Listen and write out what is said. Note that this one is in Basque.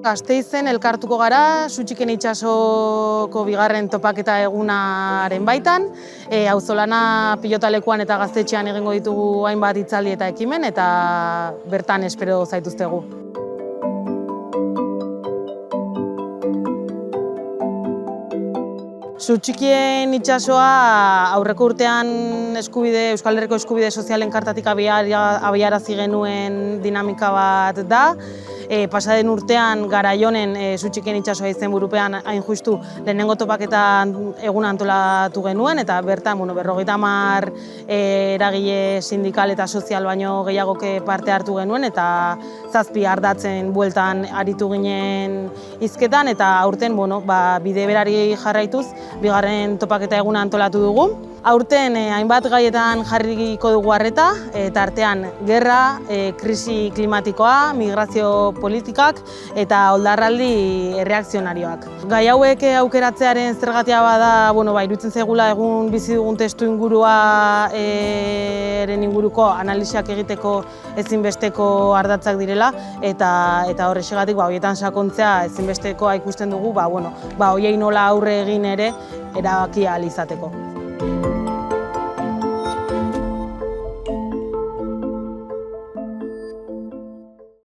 Gasteizen elkartuko gara, Sutxiken itsasoko bigarren topaketa egunaren baitan. Auzolana pilotalekuan eta gaztetxean egingo ditugu hainbat hitzaldi eta ekimen, eta bertan espero zaituztegu. Sutxikien itsasoa aurreko urtean Euskal Herriko eskubide sozialen kartatik abiarazi genuen dinamika bat da. Pasaden urtean Garaionen Sutxikien itsasoa izenburupean hain justu lehenengo topaketa eguna antolatu genuen, eta bertan 50 eragile sindikal eta sozial baino gehiagoke parte hartu genuen, eta 7 ardatzen bueltan aritu ginen hizketan, eta aurten bide berari jarraituz bigarren topaketa eguna antolatu dugu. Aurten hainbat gaietan jarriko dugu arreta, tartean gerra, krisi klimatikoa, migrazio politikak eta oldarraldi erreakzionarioak. Gai hauek aukeratzearen zergatia bada, iruditzen zaigula egun bizi dugun testu inguruko analisiak egiteko ezinbesteko ardatzak direla, eta horrexegatik horietan sakontzea ezinbestekoa ikusten dugu, horiei nola aurre egin ere erabaki ahal izateko.